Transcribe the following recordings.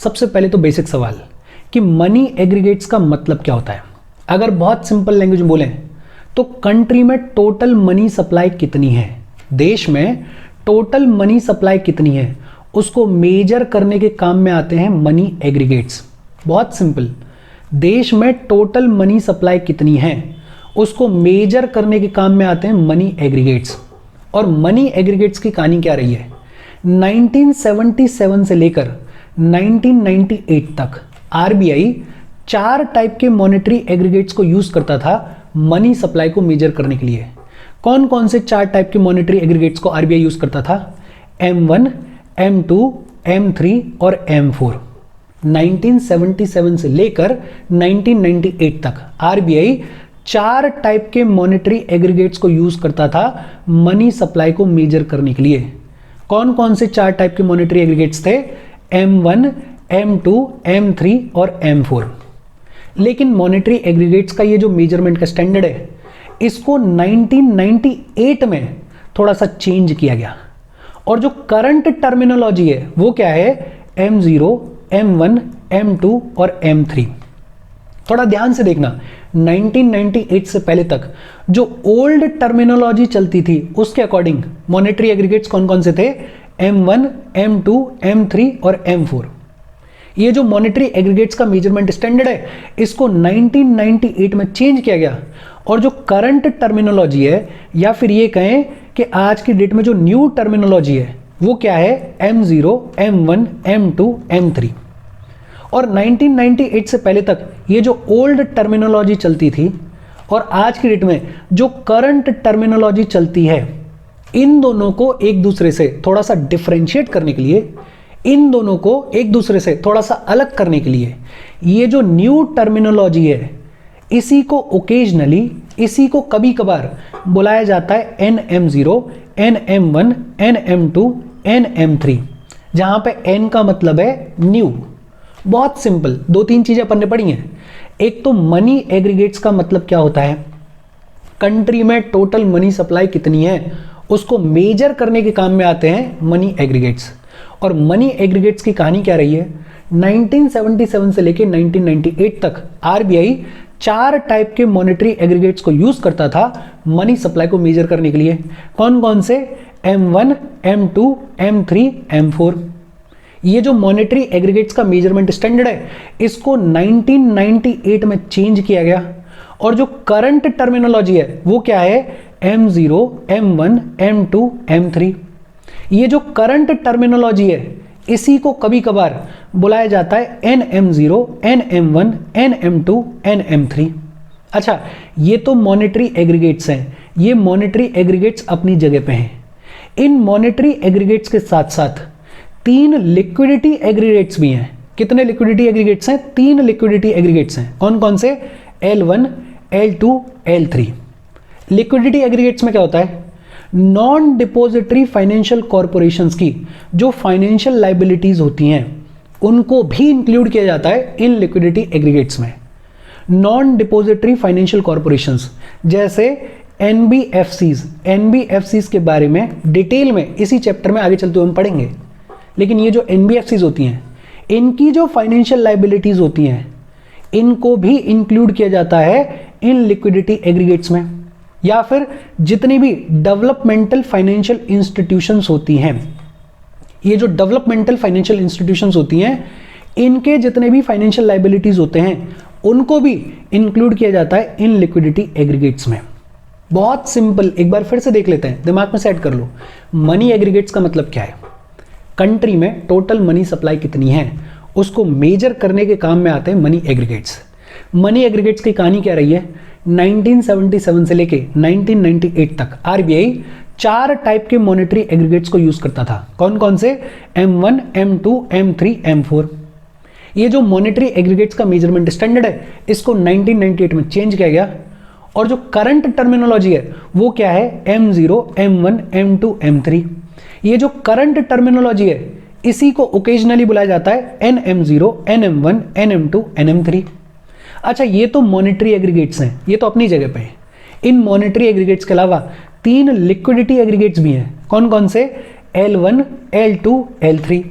सबसे पहले तो बेसिक सवाल कि मनी एग्रीगेट्स का मतलब क्या होता है। अगर बहुत सिंपल लैंग्वेज में बोलें तो कंट्री में टोटल मनी सप्लाई कितनी है, देश में टोटल मनी सप्लाई कितनी है, उसको मेजर करने के काम में आते हैं मनी एग्रीगेट्स। बहुत सिंपल, देश में टोटल मनी सप्लाई कितनी है उसको मेजर करने के काम में आते हैं मनी एग्रीगेट्स। और मनी एग्रीगेट्स की कहानी क्या रही है, 1977 से लेकर 1998 तक आरबीआई 4 टाइप के मॉनेटरी एग्रीगेट्स को यूज करता था मनी सप्लाई को मेजर करने के लिए। कौन कौन से 4 टाइप के मॉनेटरी एग्रीगेट्स को आरबीआई यूज करता था? M1, M2, M3 और M4। 1977 से लेकर 1998 तक आरबीआई 4 टाइप के मॉनेटरी एग्रीगेट्स को यूज करता था मनी सप्लाई को मेजर करने के लिए। कौन कौन से 4 टाइप के मॉनेटरी एग्रीगेट्स थे? M1, M2, M3 और M4। लेकिन मॉनेटरी एग्रीगेट्स का ये जो मेजरमेंट का स्टैंडर्ड है इसको 1998 में थोड़ा सा चेंज किया गया और जो करंट टर्मिनोलॉजी है वो क्या है? M0, M1, M2 और M3। थोड़ा ध्यान से देखना, 1998 से पहले तक जो ओल्ड टर्मिनोलॉजी चलती थी उसके अकॉर्डिंग मॉनेटरी एग्रीगेट्स कौन कौन से थे? M1, M2, M3 और M4। ये जो मॉनेटरी एग्रीगेट्स का मेजरमेंट स्टैंडर्ड है इसको 1998 में चेंज किया गया और जो करंट टर्मिनोलॉजी है या फिर ये कहें कि आज की डेट में जो न्यू टर्मिनोलॉजी है वो क्या है? M0, M1, M2, M3। और 1998 से पहले तक ये जो ओल्ड टर्मिनोलॉजी चलती थी और आज की डेट में जो करंट टर्मिनोलॉजी चलती है, इन दोनों को एक दूसरे से थोड़ा सा डिफरेंशिएट करने के लिए, इन दोनों को एक दूसरे से थोड़ा सा अलग करने के लिए ये जो न्यू टर्मिनोलॉजी है इसी को ओकेजनली, इसी को कभी कभार बुलाया जाता है NM0, NM1, NM2, NM3, जहां पे N का मतलब है न्यू। बहुत सिंपल, 2-3 चीजें अपन ने पढ़ी हैं। एक तो मनी एग्रीगेट्स का मतलब क्या होता है, कंट्री में टोटल मनी सप्लाई कितनी है उसको मेजर करने के काम में आते हैं मनी एग्रीगेट्स। और मनी एग्रीगेट्स की कहानी क्या रही है, 1977 से लेकर 1998 तक आरबीआई 4 टाइप के मॉनेटरी एग्रीगेट्स को यूज करता था मनी सप्लाई को मेजर करने के लिए। कौन कौन से? M1, M2, M3, M4। ये जो मॉनेटरी एग्रीगेट्स का मेजरमेंट स्टैंडर्ड है इसको 1998 में चेंज किया गया और जो करंट टर्मिनोलॉजी है वो क्या है? M0, M1, M2, M3। ये जो करंट टर्मिनोलॉजी है इसी को कभी कभार बुलाया जाता है NM0, NM1, NM2, NM3। अच्छा, ये तो मॉनेटरी एग्रीगेट्स हैं, ये मॉनेटरी एग्रीगेट्स अपनी जगह पे हैं। इन मॉनेटरी एग्रीगेट्स के साथ साथ 3 लिक्विडिटी एग्रीगेट्स भी हैं। कितने लिक्विडिटी एग्रीगेट्स हैं? 3 लिक्विडिटी एग्रीगेट्स हैं। कौन कौन से? L1, L2, L3। Liquidity aggregates में क्या होता है, नॉन डिपोजिटरी फाइनेंशियल कॉर्पोरेशंस की जो फाइनेंशियल लाइबिलिटीज होती हैं उनको भी इंक्लूड किया जाता है इन लिक्विडिटी एग्रीगेट्स में। नॉन डिपोजिटरी फाइनेंशियल कॉर्पोरेशंस जैसे एनबीएफसीज के बारे में डिटेल में इसी चैप्टर में आगे चलते हुए हम पढ़ेंगे। लेकिन ये जो एनबीएफसीज होती हैं इनकी जो फाइनेंशियल लाइबिलिटीज होती हैं इनको भी इंक्लूड किया जाता है इन लिक्विडिटी एग्रीगेट्स में। या फिर जितनी भी डेवलपमेंटल फाइनेंशियल इंस्टीट्यूशंस होती हैं, ये जो डेवलपमेंटल फाइनेंशियल इंस्टीट्यूशंस होती हैं इनके जितने भी फाइनेंशियल लाइबिलिटीज होते हैं उनको भी इंक्लूड किया जाता है इन लिक्विडिटी एग्रीगेट्स में। बहुत सिंपल, एक बार फिर से देख लेते हैं, दिमाग में सेट कर लो। मनी एग्रीगेट्स का मतलब क्या है, कंट्री में टोटल मनी सप्लाई कितनी है उसको मेजर करने के काम में आते हैं मनी एग्रीगेट्स। मनी एग्रीगेट्स की कहानी क्या रही है, 1977 से लेके 1998 तक आरबीआई 4 टाइप के मॉनेटरी एग्रीगेट्स को यूज करता था। कौन कौन से? M1, M2, M3, M4। ये जो मॉनेटरी एग्रीगेट्स का मेजरमेंट स्टैंडर्ड है इसको 1998 में चेंज किया गया और जो करंट टर्मिनोलॉजी है वो क्या है? M0, M1, M2, M3। ये जो करंट टर्मिनोलॉजी है इसी को ओकेजनली बुलाया जाता है NM0, NM1, NM2, NM3। अच्छा, ये तो मॉनेटरी एग्रीगेट्स हैं, ये तो अपनी जगह पे हैं। इन मॉनेटरी एग्रीगेट्स के अलावा 3 लिक्विडिटी एग्रीगेट्स भी हैं। कौन कौन से? L1, L2, L3।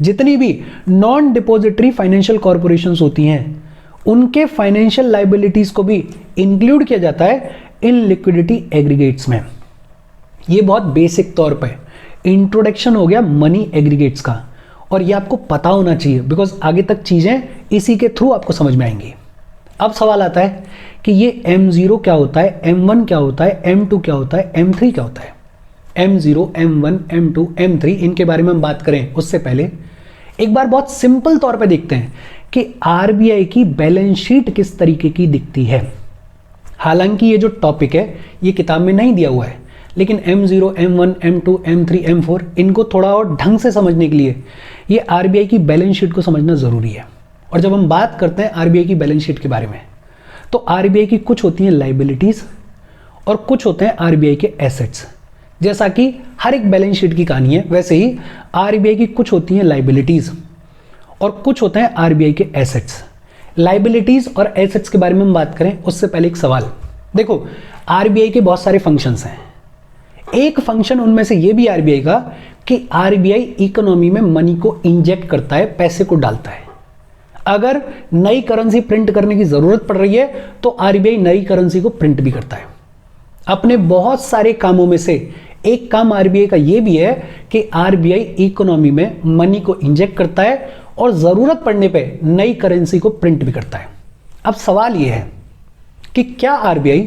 जितनी भी नॉन डिपॉजिटरी फाइनेंशियल कॉर्पोरेशंस होती हैं उनके फाइनेंशियल लाइबिलिटीज को भी इंक्लूड किया जाता है इन लिक्विडिटी एग्रीगेट्स में। ये बहुत बेसिक तौर पे इंट्रोडक्शन हो गया मनी एग्रीगेट्स का, और ये आपको पता होना चाहिए बिकॉज आगे तक चीजें इसी के थ्रू आपको समझ में आएंगी। अब सवाल आता है कि ये M0 क्या होता है, M1 क्या होता है, M2 क्या होता है, M3 क्या होता है। M0, M1, M2, M3 इनके बारे में हम बात करें उससे पहले एक बार बहुत सिंपल तौर पे देखते हैं कि आरबीआई की बैलेंस शीट किस तरीके की दिखती है। हालांकि ये जो टॉपिक है ये किताब में नहीं दिया हुआ है, लेकिन M0, M1, M2, M3, M4 इनको थोड़ा और ढंग से समझने के लिए ये आरबीआई की बैलेंस शीट को समझना ज़रूरी है। और जब हम बात करते हैं आरबीआई की बैलेंस शीट के बारे में तो आरबीआई की कुछ होती हैं लाइबिलिटीज़ और कुछ होते हैं आरबीआई के एसेट्स। जैसा कि हर एक बैलेंस शीट की कहानी है, वैसे ही आरबीआई की कुछ होती हैं लाइबिलिटीज़ और कुछ होते हैं आरबीआई के एसेट्स। लाइबिलिटीज़ और एसेट्स के बारे में हम बात करें उससे पहले एक सवाल देखो, आरबीआई के बहुत सारे फंक्शंस हैं। एक फंक्शन उनमें से ये भी आरबीआई का कि आरबीआई इकोनॉमी में मनी को इंजेक्ट करता है, पैसे को डालता है। अगर नई करेंसी प्रिंट करने की जरूरत पड़ रही है तो आरबीआई नई करेंसी को प्रिंट भी करता है। अपने बहुत सारे कामों में से एक काम आरबीआई का यह भी है कि आरबीआई इकोनॉमी में मनी को इंजेक्ट करता है और जरूरत पड़ने पे नई करेंसी को प्रिंट भी करता है। अब सवाल यह है कि क्या आरबीआई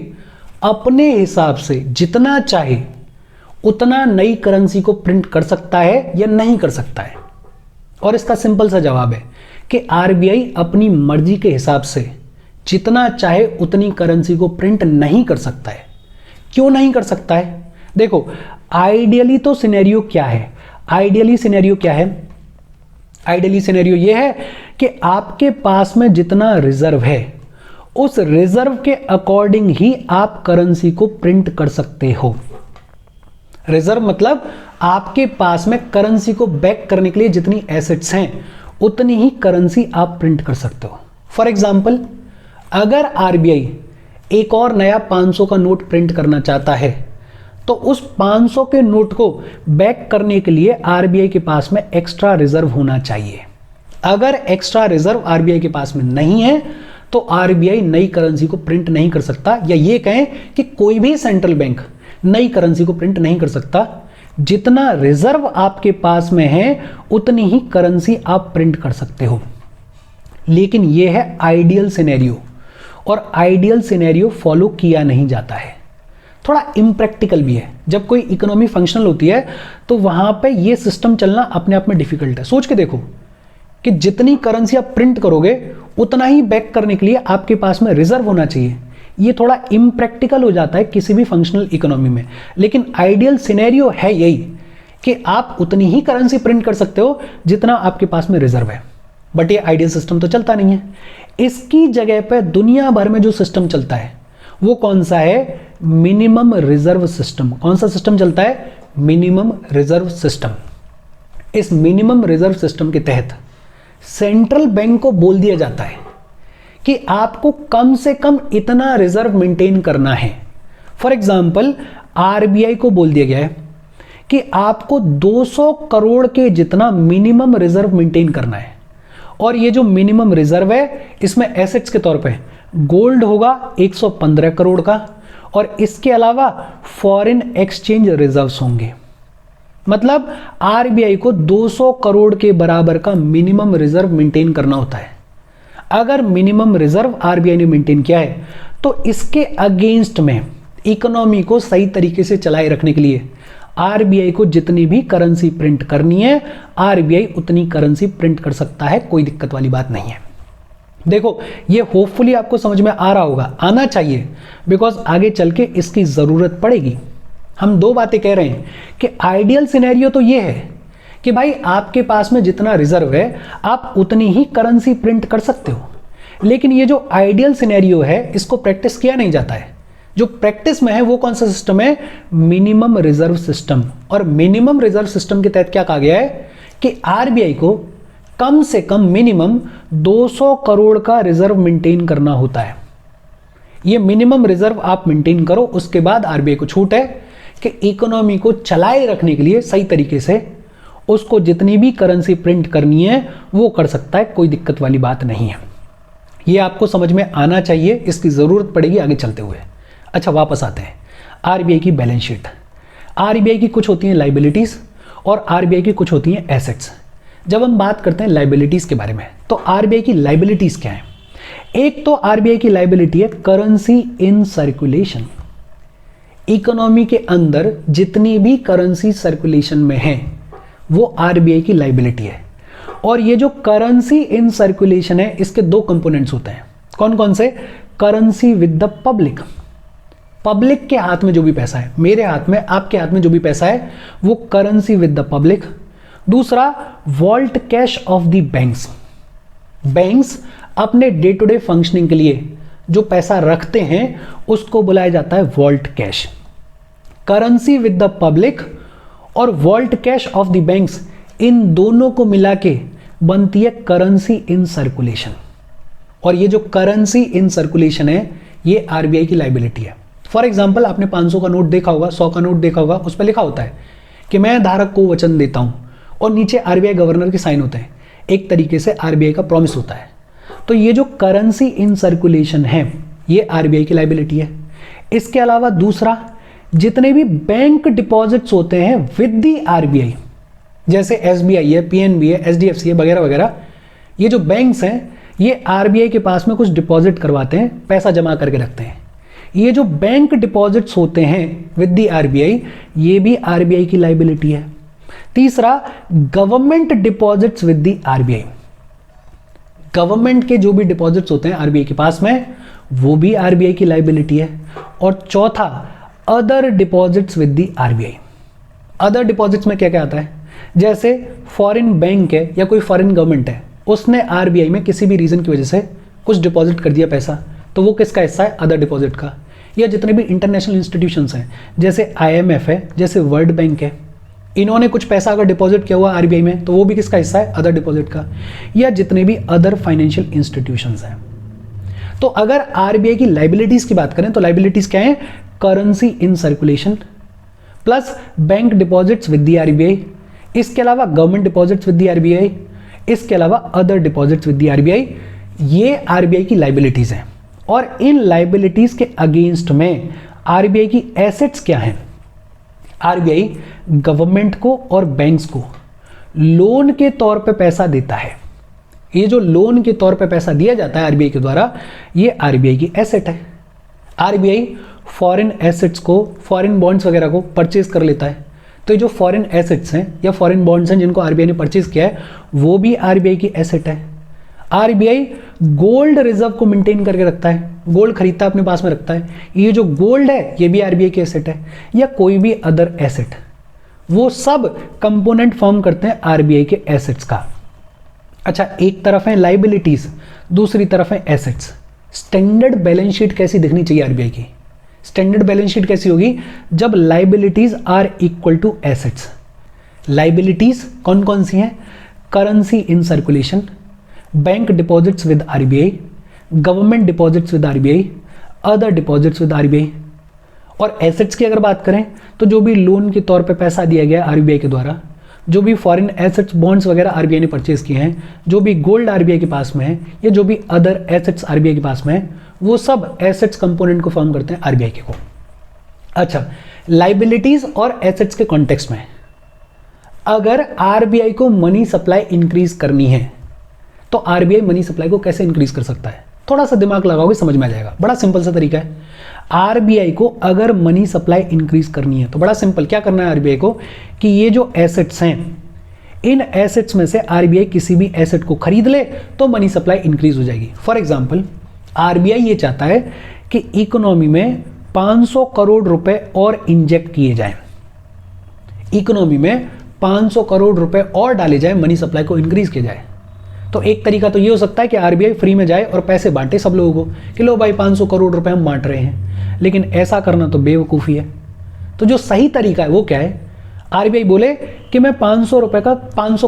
अपने हिसाब से जितना चाहे उतना नई करेंसी को प्रिंट कर सकता है या नहीं कर सकता है? और इसका सिंपल सा जवाब है कि आरबीआई अपनी मर्जी के हिसाब से जितना चाहे उतनी करेंसी को प्रिंट नहीं कर सकता है। क्यों नहीं कर सकता है? देखो, आइडियली तो सिनेरियो क्या है? आइडियली सिनेरियो क्या है? आइडियली सिनेरियो यह है कि आपके पास में जितना रिजर्व है उस रिजर्व के अकॉर्डिंग ही आप करेंसी को प्रिंट कर सकते हो। रिजर्व मतलब आपके पास में करेंसी को बैक करने के लिए जितनी एसेट्स हैं उतनी ही करेंसी आप प्रिंट कर सकते हो। फॉर एग्जाम्पल, अगर आरबीआई एक और नया 500 का नोट प्रिंट करना चाहता है तो उस 500 के नोट को बैक करने के लिए आरबीआई के पास में एक्स्ट्रा रिजर्व होना चाहिए। अगर एक्स्ट्रा रिजर्व आरबीआई के पास में नहीं है तो आरबीआई नई करेंसी को प्रिंट नहीं कर सकता, या ये कहें कि कोई भी सेंट्रल बैंक नई करेंसी को प्रिंट नहीं कर सकता। जितना रिजर्व आपके पास में है उतनी ही करेंसी आप प्रिंट कर सकते हो। लेकिन यह है आइडियल सिनेरियो, और आइडियल सिनेरियो फॉलो किया नहीं जाता है। थोड़ा इम्प्रैक्टिकल भी है। जब कोई इकोनॉमी फंक्शनल होती है तो वहां पे यह सिस्टम चलना अपने आप में डिफिकल्ट है। सोच के देखो कि जितनी करेंसी आप प्रिंट करोगे उतना ही बैक करने के लिए आपके पास में रिजर्व होना चाहिए। ये थोड़ा इम्प्रैक्टिकल हो जाता है किसी भी फंक्शनल इकोनॉमी में, लेकिन आइडियल सिनेरियो है यही कि आप उतनी ही करेंसी प्रिंट कर सकते हो जितना आपके पास में रिजर्व है। बट ये आइडियल सिस्टम तो चलता नहीं है। इसकी जगह पे दुनिया भर में जो सिस्टम चलता है वो कौन सा है? Minimum reserve system. कौन सा सिस्टम चलता है? Minimum reserve system. इस मिनिमम रिजर्व सिस्टम के तहत सेंट्रल बैंक को बोल दिया जाता है कि आपको कम से कम इतना रिजर्व मेंटेन करना है। फॉर एग्जाम्पल, आरबीआई को बोल दिया गया है कि आपको 200 करोड़ के जितना मिनिमम रिजर्व मेंटेन करना है। और ये जो मिनिमम रिजर्व है इसमें एसेट्स के तौर पे गोल्ड होगा 115 करोड़ का, और इसके अलावा फॉरेन एक्सचेंज रिजर्व्स होंगे। मतलब आरबीआई को 200 करोड़ के बराबर का मिनिमम रिजर्व मेंटेन करना होता है। अगर मिनिमम रिजर्व आरबीआई ने मेंटेन किया है तो इसके अगेंस्ट में इकोनॉमी को सही तरीके से चलाए रखने के लिए आरबीआई को जितनी भी करेंसी प्रिंट करनी है आरबीआई उतनी करेंसी प्रिंट कर सकता है। कोई दिक्कत वाली बात नहीं है। देखो, ये होपफुली आपको समझ में आ रहा होगा, आना चाहिए, बिकॉज आगे चल के इसकी जरूरत पड़ेगी। हम दो बातें कह रहे हैं कि आइडियल सिनेरियो तो ये है कि भाई आपके पास में जितना रिजर्व है आप उतनी ही करेंसी प्रिंट कर सकते हो। लेकिन ये जो आइडियल सिनेरियो है इसको प्रैक्टिस किया नहीं जाता है। जो प्रैक्टिस में है वो कौन सा सिस्टम है? Minimum reserve system. और मिनिमम रिजर्व सिस्टम के तहत क्या कहा गया है कि आरबीआई को कम से कम मिनिमम 200 करोड़ का रिजर्व मेंटेन करना होता है। ये मिनिमम रिजर्व आप मेंटेन करो, उसके बाद आरबीआई को छूट है कि इकोनॉमी को चलाए रखने के लिए सही तरीके से उसको जितनी भी करेंसी प्रिंट करनी है वो कर सकता है, कोई दिक्कत वाली बात नहीं है। ये आपको समझ में आना चाहिए, इसकी ज़रूरत पड़ेगी आगे चलते हुए। अच्छा, वापस आते हैं आरबीआई की बैलेंस शीट। आरबीआई की कुछ होती हैं लाइबिलिटीज़ और आरबीआई की कुछ होती हैं एसेट्स। जब हम बात करते हैं लाइबिलिटीज़ के बारे में, तो आरबीआई की लाइबिलिटीज़ क्या है? एक तो आरबीआई की लाइबिलिटी है करेंसी इन सर्कुलेशन। इकोनॉमी के अंदर जितनी भी करेंसी सर्कुलेशन में है वो आरबीआई की लाइबिलिटी है। और ये जो करेंसी इन सर्कुलेशन है, इसके दो कंपोनेंट्स होते हैं। कौन कौन से? Currency with the public, public के हाथ में जो भी पैसा है, मेरे हाथ में, आपके हाथ में जो भी पैसा है, वो करेंसी विद द पब्लिक। दूसरा, vault cash of the banks. Banks अपने डे टू डे फंक्शनिंग के लिए जो पैसा रखते हैं उसको बुलाया जाता है vault cash. Currency with the public और vault cash of the banks, इन दोनों को मिला के बनती है करेंसी इन सर्कुलेशन। और ये जो करेंसी इन सर्कुलेशन है ये आरबीआई की लाइबिलिटी है। फॉर एग्जाम्पल, आपने 500 का नोट देखा होगा, 100 का नोट देखा होगा, उस पर लिखा होता है कि मैं धारक को वचन देता हूं, और नीचे आरबीआई गवर्नर के साइन होते हैं। एक तरीके से आरबीआई का प्रॉमिस होता है। तो ये जो करेंसी इन सर्कुलेशन है ये आरबीआई की लाइबिलिटी है। इसके अलावा दूसरा, जितने भी बैंक डिपॉजिट्स होते हैं विद दी आरबीआई, जैसे एसबीआई है, पीएनबी है, एचडीएफसी है, वगैरह वगैरह, ये जो बैंक्स हैं ये आरबीआई के पास में कुछ डिपॉजिट करवाते हैं, पैसा जमा करके रखते हैं। ये जो बैंक डिपॉजिट्स होते हैं विद दी आरबीआई, ये भी आरबीआई की लाइबिलिटी है। तीसरा, government deposits with the RBI, government के जो भी डिपॉजिट्स होते हैं आरबीआई के पास में, वो भी आरबीआई की लाइबिलिटी है। और चौथा, other deposits with the RBI. Other deposits में क्या क्या आता है? जैसे फॉरेन बैंक है या कोई फॉरेन गवर्नमेंट है, उसने आरबीआई में किसी भी रीजन की वजह से कुछ डिपॉजिट कर दिया पैसा, तो वो किसका हिस्सा है? अदर डिपॉजिट का। या जितने भी इंटरनेशनल इंस्टीट्यूशंस हैं, जैसे आईएमएफ है, जैसे वर्ल्ड बैंक है, इन्होंने कुछ पैसा अगर डिपॉजिट किया हुआ आरबीआई में, तो वो भी किसका हिस्सा है? अदर डिपॉजिट का। या जितने भी अदर फाइनेंशियल इंस्टीट्यूशंस हैं। तो अगर आरबीआई की लाइबिलिटीज की बात करें तो लाइबिलिटीज क्या है? Currency in circulation plus bank deposits with the RBI, इसके अलावा government deposits with the RBI, इसके अलावा other deposits with the RBI. ये आरबीआई की लाइबिलिटीज हैं। और इन लाइबिलिटीज के अगेंस्ट में आरबीआई की एसेट्स क्या हैं? आरबीआई गवर्नमेंट को और बैंक्स को लोन के तौर पे पैसा देता है। ये जो लोन के तौर पे पैसा दिया जाता है आरबीआई के द्वारा, ये आरबीआई की एसेट है। आरबीआई फॉरेन एसेट्स को, फॉरेन बॉन्ड्स वगैरह को परचेज कर लेता है। तो ये जो फॉरेन एसेट्स हैं या फॉरेन बॉन्ड्स हैं जिनको आरबीआई ने परचेज किया है, वो भी आरबीआई की एसेट है। आरबीआई गोल्ड रिजर्व को मेंटेन करके रखता है, गोल्ड खरीदता है, अपने पास में रखता है। ये जो गोल्ड है ये भी आरबीआई की एसेट है, या कोई भी अदर एसेट, वो सब कंपोनेंट फॉर्म करते हैं आरबीआई के एसेट्स का। अच्छा, एक तरफ है लाइबिलिटीज, दूसरी तरफ है एसेट्स। स्टैंडर्ड बैलेंस शीट कैसी दिखनी चाहिए आरबीआई की? स्टैंडर्ड बैलेंस शीट कैसी होगी? जब liabilities are equal to assets. Liabilities कौन कौन सी हैं? Currency in circulation, bank deposits with RBI, government deposits with RBI, other deposits with RBI. और एसेट्स की अगर बात करें तो जो भी लोन के तौर पे पैसा दिया गया आरबीआई के द्वारा, जो भी फॉरेन एसेट्स बॉन्ड्स वगैरह आरबीआई ने परचेज किए हैं, जो भी गोल्ड आरबीआई के पास में है, या जो भी अदर एसेट्स आरबीआई के पास में है, वो सब एसेट्स कंपोनेंट को फॉर्म करते हैं आरबीआई के को। अच्छा, लाइबिलिटीज और एसेट्स के कॉन्टेक्स्ट में अगर आरबीआई को मनी सप्लाई इंक्रीज करनी है तो आरबीआई मनी सप्लाई को कैसे इंक्रीज कर सकता है? थोड़ा सा दिमाग लगाओगे समझ में आ जाएगा। बड़ा सिंपल सा तरीका है। आरबीआई को अगर मनी सप्लाई इंक्रीज करनी है तो बड़ा सिंपल, क्या करना है आरबीआई को कि ये जो एसेट्स हैं, इन एसेट्स में से आरबीआई किसी भी एसेट को खरीद ले तो मनी सप्लाई इंक्रीज हो जाएगी। फॉर एग्जांपल, आरबीआई ये चाहता है कि इकोनॉमी में 500 करोड़ रुपए और इंजेक्ट किए जाएं, इकोनॉमी में 500 करोड़ रुपए और डाले जाए, मनी सप्लाई को इंक्रीज किया जाए। तो एक तरीका तो ये हो सकता है कि आरबीआई फ्री में जाए और पैसे बांटे सब लोगों को कि लो भाई 500 करोड़ रुपए हम बांट रहे हैं, लेकिन ऐसा करना तो बेवकूफ़ी है। तो जो सही तरीका है वो क्या है? आरबीआई बोले कि मैं 500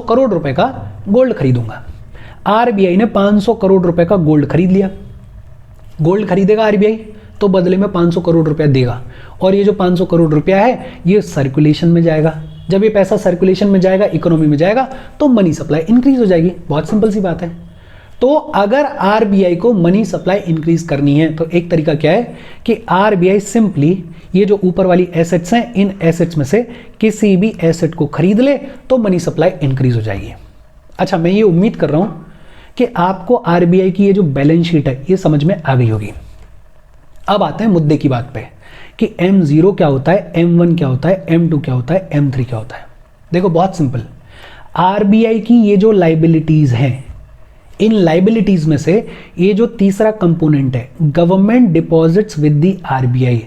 करोड़ रुपए का गोल्ड खरीदूंगा। आरबीआई ने 500 करोड़ रुपए का गोल्ड खरीद लिया। गोल्ड खरीदेगा आरबीआई तो बदले में 500 करोड़ रुपया देगा, और ये जो 500 करोड़ रुपया है ये सर्कुलेशन में जाएगा। जब ये पैसा सर्कुलेशन में जाएगा, इकोनॉमी में जाएगा, तो मनी सप्लाई इंक्रीज हो जाएगी। बहुत सिंपल सी बात है। तो अगर आरबीआई को मनी सप्लाई इंक्रीज करनी है तो एक तरीका क्या है कि आरबीआई सिंपली ये जो ऊपर वाली एसेट्स हैं, इन एसेट्स में से किसी भी एसेट को खरीद ले तो मनी सप्लाई इंक्रीज हो जाएगी। अच्छा, मैं ये उम्मीद कर रहा हूं कि आपको आरबीआई की ये जो बैलेंस शीट है ये समझ में आ गई होगी। अब आते हैं मुद्दे की बात पे कि M0 क्या होता है, M1 क्या होता है, M2 क्या होता है, M3 क्या होता है। देखो बहुत सिंपल, आरबीआई की ये जो लाइबिलिटीज हैं, इन लाइबिलिटीज में से ये जो तीसरा कंपोनेंट है government deposits with the RBI,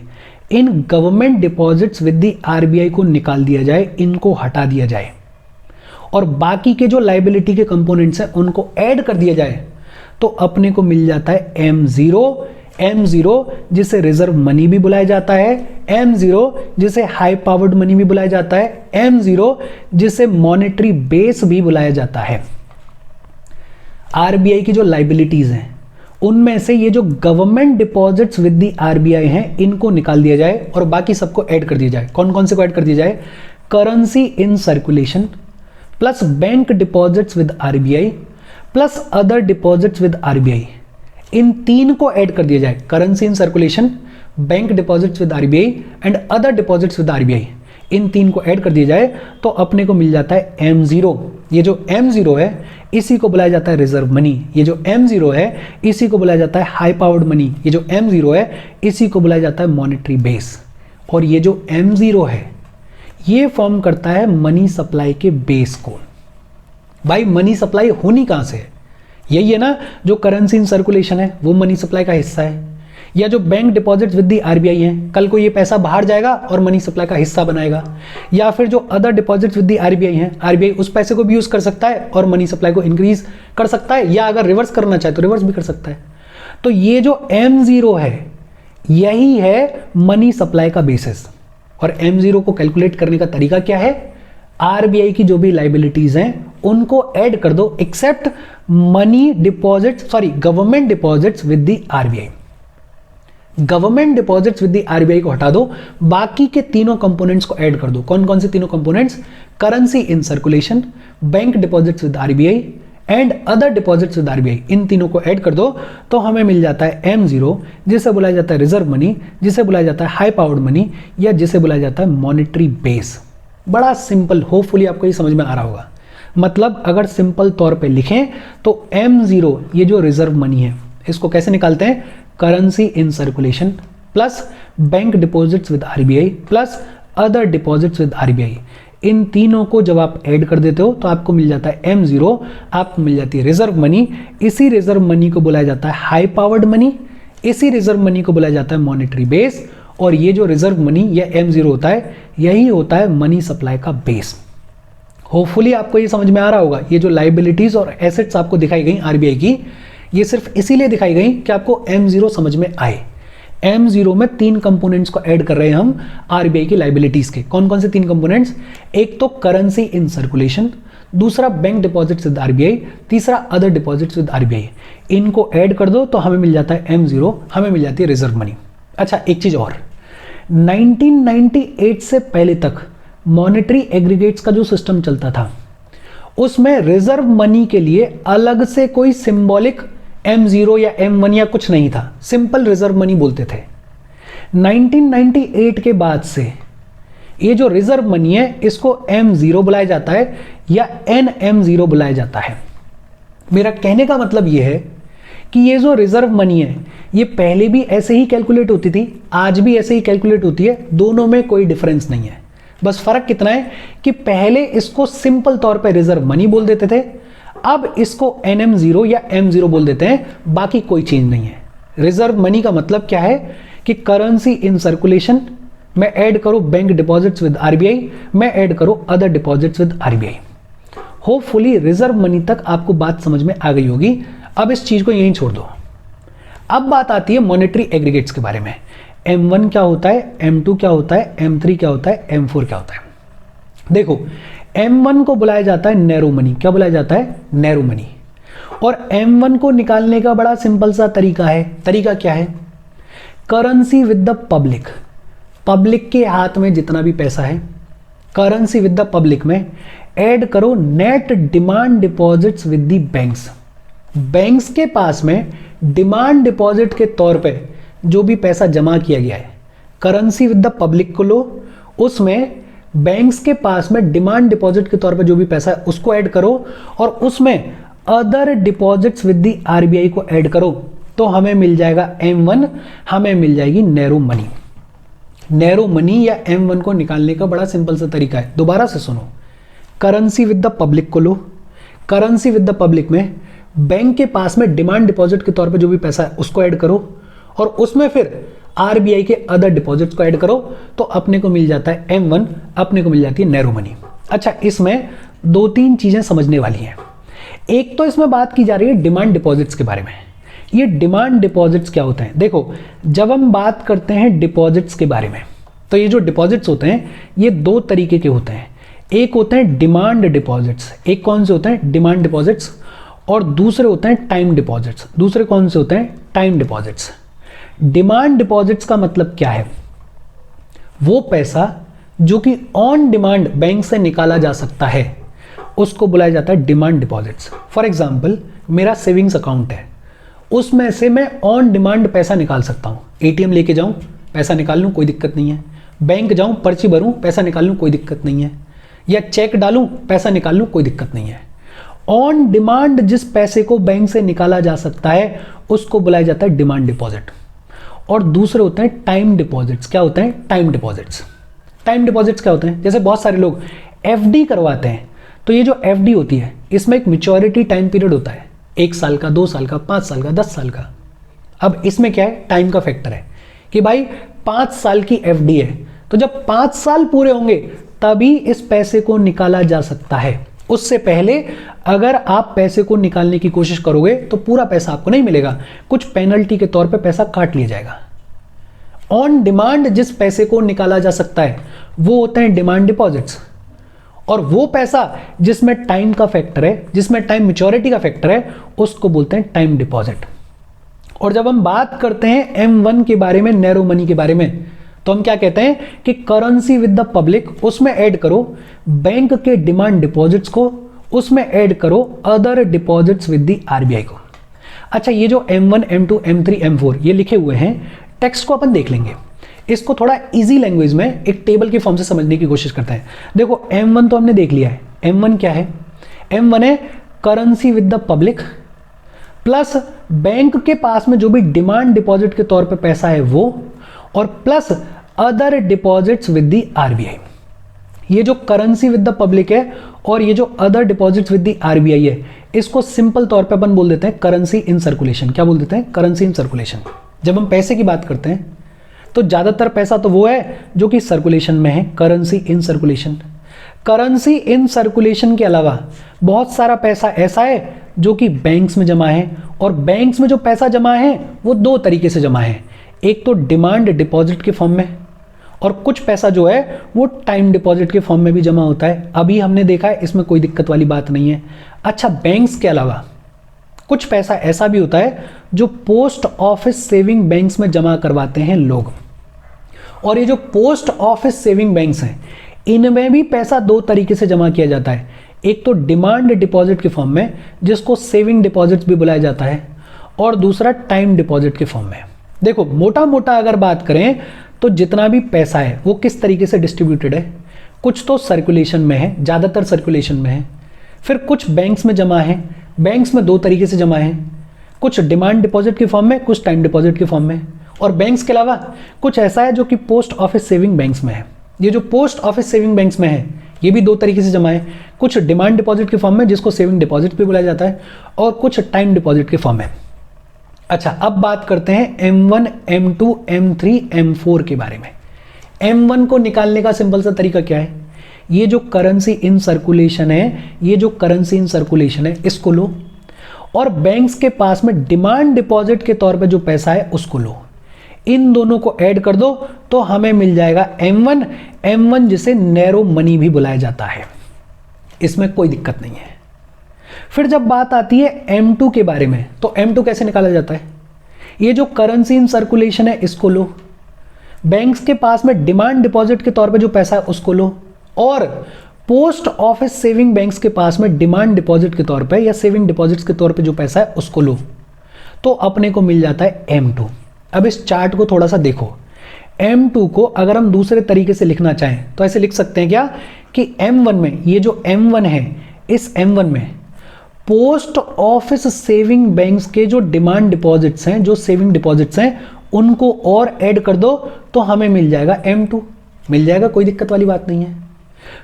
in government deposits with the RBI को निकाल दिया जाए, इनको हटा दिया जाए और बाकी के जो लाइबिलिटी के कंपोनेंट्स हैं उनको ऐड कर दिया जाए तो अपने को मिल जाता है M0 जिसे रिजर्व मनी भी बुलाया जाता है, M0 जिसे हाई पावर्ड मनी भी बुलाया जाता है, M0 जिसे मॉनेटरी बेस भी बुलाया जाता है। आरबीआई की जो लाइबिलिटीज हैं उनमें से ये जो government deposits with the RBI हैं इनको निकाल दिया जाए और बाकी सबको ऐड कर दिया जाए। कौन कौन से को ऐड कर दिया जाए? Currency in circulation plus bank deposits with RBI plus other deposits with RBI, इन तीन को ऐड कर दिया जाए। Currency in circulation, bank deposits with RBI and other deposits with RBI, इन तीन को ऐड कर दिया जाए तो अपने को मिल जाता है M0। ये जो M0 है इसी को बुलाया जाता है रिजर्व मनी, ये जो M0 है इसी को बुलाया जाता है हाई पावर्ड मनी, ये जो M0 है इसी को बुलाया जाता है मॉनेटरी बेस। और ये जो M0 है ये फॉर्म करता है मनी सप्लाई के बेस को। भाई मनी सप्लाई होनी कहां से है? यही है ना, जो करेंसी इन सर्कुलेशन है वो मनी सप्लाई का हिस्सा है, या जो bank deposits with the RBI है, कल को ये पैसा बाहर जाएगा और मनी सप्लाई का हिस्सा बनाएगा, या फिर जो other deposits with the RBI है, आरबीआई उस पैसे को भी यूज कर सकता है और मनी सप्लाई को इंक्रीज कर सकता है, या अगर रिवर्स करना चाहे तो रिवर्स भी कर सकता है। तो ये जो M0 है यही है मनी सप्लाई का बेसिस। और M0 को कैलकुलेट करने का तरीका क्या है? आरबीआई की जो भी लाइबिलिटीज हैं उनको ऐड कर दो except money deposit, government deposits with the RBI. Government deposits with the RBI को हटा दो, बाकी के तीनों कंपोनेंट्स को ऐड कर दो। कौन कौन से तीनों components? Currency in circulation, bank deposits with RBI and other deposits with RBI, इन तीनों को ऐड कर दो तो हमें मिल जाता है M0 जिसे बुलाया जाता है रिजर्व मनी, जिसे बुलाया जाता है हाई पावर्ड मनी, या जिसे बुलाया जाता है मॉनेटरी बेस। बड़ा सिंपल, होपफुली आपको ये समझ में आ रहा होगा। मतलब अगर सिंपल तौर पे लिखें तो M0 ये जो रिजर्व मनी है इसको कैसे निकालते हैं? Currency in circulation plus bank deposits with RBI plus other deposits with RBI, इन तीनों को जब आप ऐड कर देते हो तो आपको मिल जाता है M0, आपको मिल जाती है रिजर्व मनी। इसी रिजर्व मनी को बुलाया जाता है हाई पावर्ड मनी, इसी रिजर्व मनी को बुलाया जाता है मॉनेटरी बेस, और ये जो रिजर्व मनी या M0 होता है यही होता है मनी सप्लाई का बेस। होपफुली आपको ये समझ में आ रहा होगा। ये जो लाइबिलिटीज और एसेट्स आपको दिखाई गई आरबीआई की, ये सिर्फ इसीलिए दिखाई गई कि आपको M0 समझ में आए। M0 में तीन कंपोनेंट्स को ऐड कर रहे हैं हम आरबीआई की लाइबिलिटीज के। कौन कौन से तीन कंपोनेंट्स? एक तो करेंसी इन सर्कुलेशन, दूसरा बैंक डिपॉजिट्स विद आरबीआई, तीसरा अदर डिपॉजिट्स विद आरबीआई। इनको ऐड कर दो तो हमें मिल जाता है M0, हमें मिल जाती है रिजर्व मनी। अच्छा, एक चीज और, 1998 से पहले तक मॉनेटरी एग्रीगेट्स का जो सिस्टम चलता था उसमें रिजर्व मनी के लिए अलग से कोई सिंबॉलिक M0 या M1 या कुछ नहीं था, सिंपल रिजर्व मनी बोलते थे। 1998 के बाद से ये जो रिजर्व मनी है इसको M0 बुलाया जाता है या NM0 बुलाया जाता है। मेरा कहने का मतलब यह है कि ये जो रिजर्व मनी है ये पहले भी ऐसे ही कैलकुलेट होती थी, आज भी ऐसे ही कैलकुलेट होती है, दोनों में कोई डिफरेंस नहीं है। बस फर्क कितना है कि पहले इसको सिंपल तौर पे रिजर्व मनी बोल देते थे, अब इसको NM0 या M0 बोल देते हैं, बाकी कोई चेंज नहीं है। रिजर्व मनी का मतलब क्या है कि करेंसी इन सर्कुलेशन मैं ऐड करूं बैंक डिपॉजिट्स विद आरबीआई, मैं ऐड करूं other deposits with RBI. Hopefully reserve money तक आपको बात समझ में आ गई होगी। अब इस चीज को यहीं छोड़ दो। अब बात आती है मॉनेटरी एग्रीगेट्स के बारे में। M1 क्या होता है, M2 क्या होता है, M3 क्या होता है, M4 क्या होता है। देखो, M1 को बुलाया जाता है नैरो मनी। क्या बुलाया जाता है? Narrow money. और M1 को निकालने का बड़ा सिंपल सा तरीका है। तरीका क्या है? Currency with the public. Public के हाथ में जितना भी पैसा है करेंसी विद द पब्लिक में ऐड करो net demand deposits with the banks. Banks के पास में डिमांड डिपॉजिट के तौर पे जो भी पैसा जमा किया गया है, करेंसी विद द पब्लिक को लो, उसमें बैंक्स के पास में डिमांड डिपॉजिट के तौर पे जो भी पैसा है उसको ऐड करो, और उसमें other deposits with the RBI को ऐड करो, तो हमें मिल जाएगा M1, हमें मिल जाएगी नैरो मनी। नैरो मनी या M1 को निकालने का बड़ा सिंपल सा तरीका है, दोबारा से सुनो। करेंसी विद द पब्लिक को लो, करेंसी विद द पब्लिक में बैंक के पास में डिमांड डिपॉजिट के तौर पे जो भी पैसा है उसको ऐड करो, और उसमें फिर आरबीआई के अदर डिपॉजिट्स को ऐड करो, तो अपने को मिल जाता है M1, अपने को मिल जाती है नैरो मनी। अच्छा, इसमें दो तीन चीजें समझने वाली हैं। एक तो इसमें बात की जा रही है डिमांड डिपॉजिट्स के बारे में। ये डिमांड डिपॉजिट्स क्या होते हैं? देखो, जब हम बात करते हैं डिपॉजिट्स के बारे में, तो ये जो डिपॉजिट्स होते हैं ये दो तरीके के होते हैं। एक होते हैं डिमांड डिपॉजिट्स, एक कौन से होते हैं? डिमांड डिपॉजिट्स, और दूसरे होते हैं टाइम डिपॉजिट्स। दूसरे कौन से होते हैं? Time deposits. डिमांड डिपॉजिट्स का मतलब क्या है? वो पैसा जो कि ऑन डिमांड बैंक से निकाला जा सकता है उसको बुलाया जाता है डिमांड डिपॉजिट्स। फॉर एग्जांपल, मेरा सेविंग्स अकाउंट है, उसमें से मैं ऑन डिमांड पैसा निकाल सकता हूँ। एटीएम लेके जाऊँ, पैसा निकाल लूँ, कोई दिक्कत नहीं है। बैंक जाऊँ, पर्ची भरूँ, पैसा निकाल लूँ, कोई दिक्कत नहीं है। या चेक डालूँ, पैसा निकाल लूँ, कोई दिक्कत नहीं है। ऑन डिमांड जिस पैसे को बैंक से निकाला जा सकता है उसको बुलाया जाता है डिमांड डिपॉजिट। और दूसरे होते हैं टाइम डिपॉजिट्स। क्या होते हैं? Time deposits. टाइम डिपॉजिट्स क्या होते हैं? जैसे बहुत सारे लोग एफडी करवाते हैं, तो ये जो एफडी होती है इसमें एक मैच्योरिटी टाइम पीरियड होता है, 1 साल का, 2 साल का, 5 साल का, 10 साल का। अब इसमें क्या है? टाइम का फैक्टर है कि भाई 5 साल की एफडी है, तो जब 5 साल पूरे होंगे तभी इस पैसे को निकाला जा सकता है। उससे पहले अगर आप पैसे को निकालने की कोशिश करोगे तो पूरा पैसा आपको नहीं मिलेगा, कुछ पेनल्टी के तौर पे पैसा काट लिया जाएगा। ऑन डिमांड जिस पैसे को निकाला जा सकता है वो होते हैं डिमांड डिपॉजिट्स, और वो पैसा जिसमें टाइम का फैक्टर है, जिसमें टाइम मैच्योरिटी का फैक्टर है, उसको बोलते हैं टाइम डिपॉजिट। और जब हम बात करते हैं M1 के बारे में, नैरो मनी के बारे में, तो हम क्या कहते हैं कि करेंसी विद द पब्लिक, उसमें ऐड करो बैंक के डिमांड डिपॉजिट्स को, उसमें ऐड करो other deposits with the RBI को। अच्छा, ये जो M1, M2, M3, M4 ये लिखे हुए हैं, टेक्स्ट को अपन देख लेंगे। इसको थोड़ा इजी लैंग्वेज में एक टेबल के फॉर्म से समझने की कोशिश करते हैं। देखो, M1 तो हमने देख लिया है। M1 क्या है? M1 है currency with the public plus bank के पास में जो भी डिमांड डिपॉजिट के तौर पे पैसा है वो, और plus other deposits with the RBI. ये जो करेंसी विद द पब्लिक है और ये जो other deposits with the RBI है, इसको सिंपल तौर पे अपन बोल देते हैं करेंसी इन सर्कुलेशन। क्या बोल देते हैं? Currency in circulation. जब हम पैसे की बात करते हैं तो ज्यादातर पैसा तो वो है जो कि सर्कुलेशन में है, currency in circulation. Currency in circulation के अलावा बहुत सारा पैसा ऐसा है जो कि बैंक्स में जमा है, और बैंक्स में जो पैसा जमा है वो दो तरीके से जमा है। एक तो डिमांड डिपॉजिट के फॉर्म में, और कुछ पैसा जो है वो टाइम डिपॉजिट के फॉर्म में भी जमा होता है। अभी हमने देखा है, इसमें कोई दिक्कत वाली बात नहीं है। अच्छा, बैंक्स के अलावा कुछ पैसा ऐसा भी होता है जो पोस्ट ऑफिस सेविंग बैंक्स में जमा करवाते हैं लोग। और ये जो पोस्ट ऑफिस सेविंग बैंक्स हैं, इनमें भी पैसा दो तरीके से जमा किया जाता है। एक तो डिमांड डिपॉजिट के फॉर्म में, जिसको सेविंग डिपॉजिट भी बुलाया जाता है, और दूसरा टाइम डिपॉजिट के फॉर्म में। देखो, मोटा मोटा अगर बात करें तो जितना भी पैसा है वो किस तरीके से डिस्ट्रीब्यूटेड है? कुछ तो सर्कुलेशन में है, ज़्यादातर सर्कुलेशन में है। फिर कुछ बैंक्स में जमा है, बैंक्स में दो तरीके से जमा है, कुछ डिमांड डिपॉजिट के फॉर्म में, कुछ टाइम डिपॉजिट के फॉर्म में। और बैंक्स के अलावा कुछ ऐसा है जो कि पोस्ट ऑफिस सेविंग बैंक्स में है। ये जो पोस्ट ऑफिस सेविंग बैंक्स में है ये भी दो तरीके से जमा है, कुछ डिमांड डिपॉजिट के फॉर्म में जिसको सेविंग डिपॉजिट भी बुलाया जाता है, और कुछ टाइम डिपॉजिट के फॉर्म में। अच्छा, अब बात करते हैं M1, M2, M3, M4 के बारे में। M1 को निकालने का सिंपल सा तरीका क्या है? ये जो करेंसी इन सर्कुलेशन है, ये जो करेंसी इन सर्कुलेशन है, इसको लो, और बैंक्स के पास में डिमांड डिपॉजिट के तौर पे जो पैसा है उसको लो। इन दोनों को ऐड कर दो तो हमें मिल जाएगा M1। M1 जिसे नैरो मनी भी बुलाया जाता है, इसमें कोई दिक्कत नहीं है। फिर जब बात आती है M2 के बारे में, तो M2 कैसे निकाला जाता है? ये जो करेंसी इन सर्कुलेशन है इसको लो, बैंक्स के पास में डिमांड डिपॉजिट के तौर पे जो पैसा है उसको लो, और पोस्ट ऑफिस सेविंग बैंक्स के पास में डिमांड डिपॉजिट के तौर पे या सेविंग डिपॉजिट्स के तौर पे जो पैसा है उसको लो, तो अपने को मिल जाता है M2। अब इस चार्ट को थोड़ा सा देखो, M2 को अगर हम दूसरे तरीके से लिखना चाहें तो ऐसे लिख सकते हैं क्या कि M1 में, ये जो M1 है, इस M1 में पोस्ट ऑफिस सेविंग बैंक्स के जो डिमांड डिपॉजिट्स हैं, जो सेविंग डिपॉजिट्स हैं, उनको और ऐड कर दो तो हमें मिल जाएगा M2, मिल जाएगा, कोई दिक्कत वाली बात नहीं है।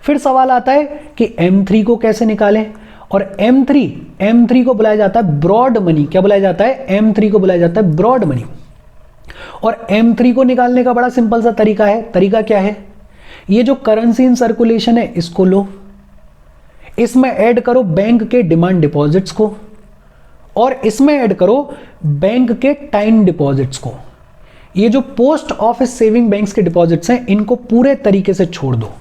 फिर सवाल आता है कि M3 को कैसे निकालें, और M3 को बुलाया जाता है ब्रॉड मनी। क्या बुलाया जाता है? M3 को बुलाया जाता है ब्रॉड मनी। और M3 को निकालने का बड़ा सिंपल सा तरीका है। तरीका क्या है? ये जो करेंसी इन सर्कुलेशन है इसको लो, इसमें ऐड करो बैंक के डिमांड डिपॉजिट्स को, और इसमें ऐड करो बैंक के टाइम डिपॉजिट्स को। ये जो पोस्ट ऑफिस सेविंग बैंक्स के डिपॉजिट्स हैं इनको पूरे तरीके से छोड़ दो।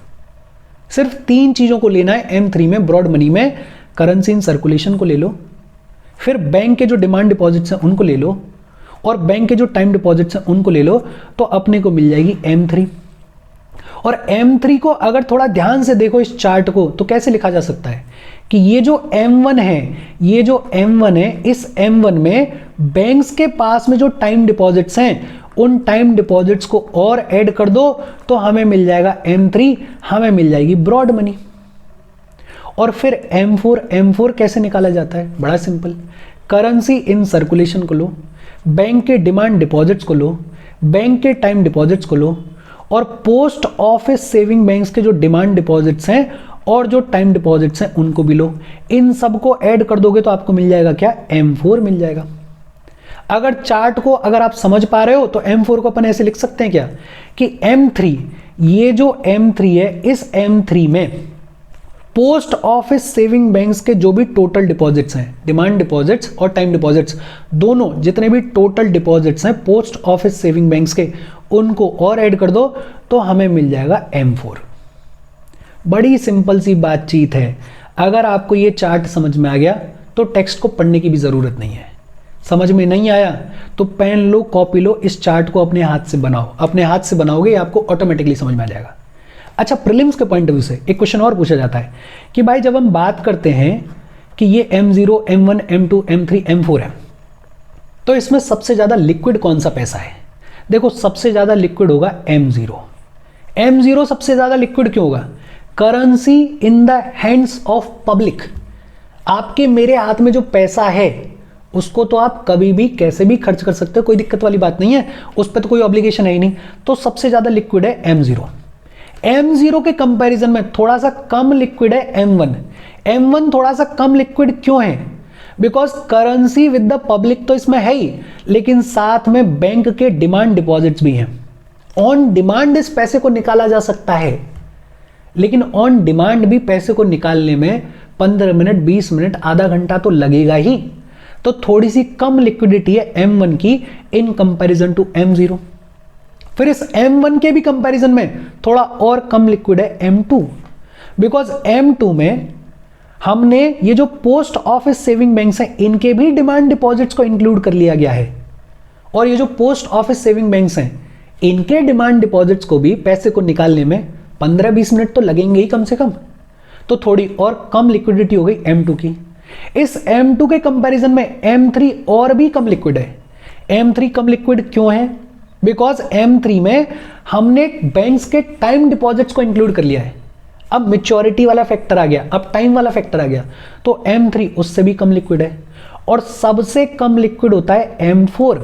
सिर्फ 3 चीजों को लेना है M3 में, ब्रॉड मनी में। करेंसी इन सर्कुलेशन को ले लो, फिर बैंक के जो डिमांड डिपॉजिट्स हैं उनको ले लो, और बैंक के जो टाइम डिपॉजिट्स हैं उनको ले लो, तो अपने को मिल जाएगी M3। और M3 को अगर थोड़ा ध्यान से देखो इस चार्ट को, तो कैसे लिखा जा सकता है कि ये जो M1 है, ये जो M1 है, इस M1 में बैंक्स के पास में जो टाइम डिपॉजिट्स हैं उन टाइम डिपॉजिट्स को और ऐड कर दो तो हमें मिल जाएगा M3, हमें मिल जाएगी ब्रॉड मनी। और फिर M4 कैसे निकाला जाता है? बड़ा सिंपल, करेंसी इन सर्कुलेशन को लो, बैंक के डिमांड डिपॉजिट्स को लो, बैंक के टाइम डिपॉजिट्स को लो, और पोस्ट ऑफिस सेविंग बैंक्स के जो डिमांड डिपॉजिट्स हैं और जो टाइम डिपॉजिट्स हैं उनको भी लो। इन सबको ऐड कर दोगे तो आपको मिल जाएगा क्या? M4 मिल जाएगा। अगर चार्ट को अगर आप समझ पा रहे हो तो M4 को अपन ऐसे लिख सकते हैं क्या कि M3, ये जो M3 है, इस M3 में पोस्ट ऑफिस सेविंग बैंक्स के जो भी टोटल डिपॉजिट्स हैं, डिमांड डिपॉजिट्स और टाइम डिपॉजिट्स, दोनों जितने भी टोटल डिपॉजिट्स हैं पोस्ट ऑफिस सेविंग बैंक्स के, उनको और ऐड कर दो तो हमें मिल जाएगा M4। बड़ी सिंपल सी बातचीत है। अगर आपको ये चार्ट समझ में आ गया तो टेक्स्ट को पढ़ने की भी जरूरत नहीं है। समझ में नहीं आया तो पेन लो, कॉपी लो, इस चार्ट को अपने हाथ से बनाओ। अपने हाथ से बनाओगे आपको ऑटोमेटिकली समझ में आ जाएगा। अच्छा, प्रीलिम्स के पॉइंट ऑफ व्यू से एक क्वेश्चन और पूछा जाता है कि भाई जब हम बात करते हैं कि ये M0, M1, M2, M3, M4 है, तो इसमें सबसे ज्यादा लिक्विड कौन सा पैसा है? देखो, सबसे ज्यादा लिक्विड होगा M0। M0 सबसे ज्यादा लिक्विड क्यों होगा? Currency in the hands of public. आपके मेरे हाथ में जो पैसा है उसको तो आप कभी भी कैसे भी खर्च कर सकते हो, कोई दिक्कत वाली बात नहीं है, उस पर तो कोई ऑब्लिगेशन है ही नहीं। तो सबसे ज्यादा लिक्विड है M0। M0 के कंपैरिजन में थोड़ा सा कम लिक्विड है M1। M1 थोड़ा सा कम लिक्विड क्यों है? Because currency with the public तो इसमें है ही, लेकिन साथ में बैंक के डिमांड डिपॉजिट्स भी हैं। ऑन डिमांड इस पैसे को निकाला जा सकता है, लेकिन ऑन डिमांड भी पैसे को निकालने में 15 मिनट, 20 मिनट, आधा घंटा तो लगेगा ही। तो थोड़ी सी कम लिक्विडिटी है M1 की इन कंपैरिजन टू M0। फिर इस M1 के भी कंपैरिजन में थोड़ा और कम लिक्विड है M2, बिकॉज M2 में हमने ये जो पोस्ट ऑफिस सेविंग बैंक्स हैं इनके भी डिमांड डिपॉजिट्स को इंक्लूड कर लिया गया है, और ये जो पोस्ट ऑफिस सेविंग बैंक्स हैं इनके डिमांड डिपॉजिट्स को भी पैसे को निकालने में 15-20 मिनट तो लगेंगे ही कम से कम। तो थोड़ी और कम लिक्विडिटी हो गई M2 की। इस M2 के कंपैरिजन में M3 और भी कम लिक्विड है। M3 कम लिक्विड क्यों है? बिकॉज M3 में हमने बैंक्स के टाइम डिपॉजिट्स को इंक्लूड कर लिया है। अब मैच्योरिटी वाला फैक्टर आ गया, अब टाइम वाला फैक्टर आ गया, तो M3 उससे भी कम लिक्विड है। और सबसे कम लिक्विड होता है M4,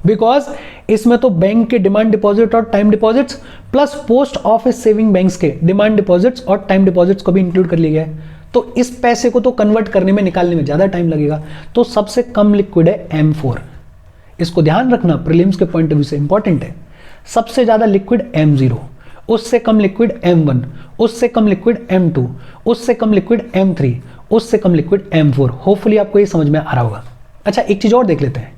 बिकॉज इसमें तो बैंक के डिमांड डिपॉजिट और time deposits plus post office saving banks के डिमांड डिपॉजिट्स और टाइम डिपॉजिट्स को भी इंक्लूड कर लिया गया है। तो इस पैसे को तो कन्वर्ट करने में, निकालने में ज्यादा टाइम लगेगा। तो सबसे कम लिक्विड है M4। इसको ध्यान रखना, प्रीलिम्स के पॉइंट ऑफ व्यू से इंपॉर्टेंट है। सबसे ज्यादा लिक्विड M0, उससे कम लिक्विड M1, उससे कम लिक्विड M2, उससे कम लिक्विड M3, उससे कम लिक्विड M4। होपफुली आपको ये समझ में आ रहा होगा। अच्छा, एक चीज और देख लेते हैं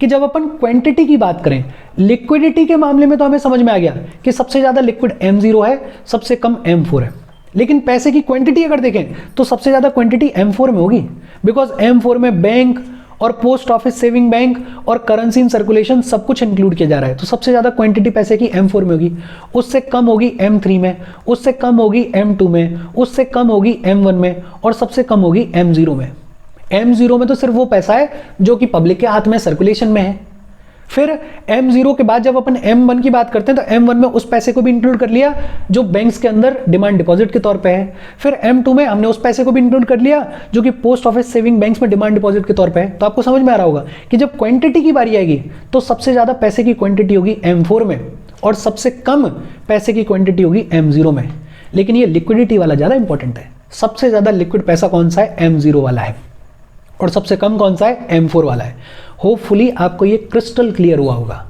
कि जब अपन क्वांटिटी की बात करें, लिक्विडिटी के मामले में तो हमें समझ में आ गया कि सबसे ज्यादा लिक्विड M0 है, सबसे कम M4 है। लेकिन पैसे की क्वांटिटी अगर देखें तो सबसे ज्यादा क्वांटिटी M4 में होगी, बिकॉज M4 में बैंक और पोस्ट ऑफिस सेविंग बैंक और करेंसी इन सर्कुलेशन सब कुछ इंक्लूड किया जा रहा है, तो सबसे ज़्यादा क्वांटिटी पैसे की M4 में होगी, उससे कम होगी M3 में, उससे कम होगी M2 में, उससे कम होगी M1 में और सबसे कम होगी M0 में। M0 में तो सिर्फ वो पैसा है जो कि पब्लिक के हाथ में सर्कुलेशन में है। फिर M0 के बाद जब अपन M1 की बात करते हैं तो M1 में उस पैसे को भी इंक्लूड कर लिया जो बैंक्स के अंदर डिमांड डिपॉजिट के तौर पे है। फिर M2 में हमने उस पैसे को भी इंक्लूड कर लिया जो कि पोस्ट ऑफिस सेविंग बैंक्स में डिमांड डिपॉजिट के तौर पे है। तो आपको समझ में आ रहा होगा कि जब क्वांटिटी की बारी आएगी तो सबसे ज्यादा पैसे की क्वांटिटी होगी M4 में और सबसे कम पैसे की क्वांटिटी होगी M0 में। लेकिन ये लिक्विडिटी वाला ज्यादा इंपॉर्टेंट है। सबसे ज्यादा लिक्विड पैसा कौन सा है? M0 वाला है। और सबसे कम कौन सा है? M4 वाला है। होपफुली आपको ये क्रिस्टल क्लियर हुआ होगा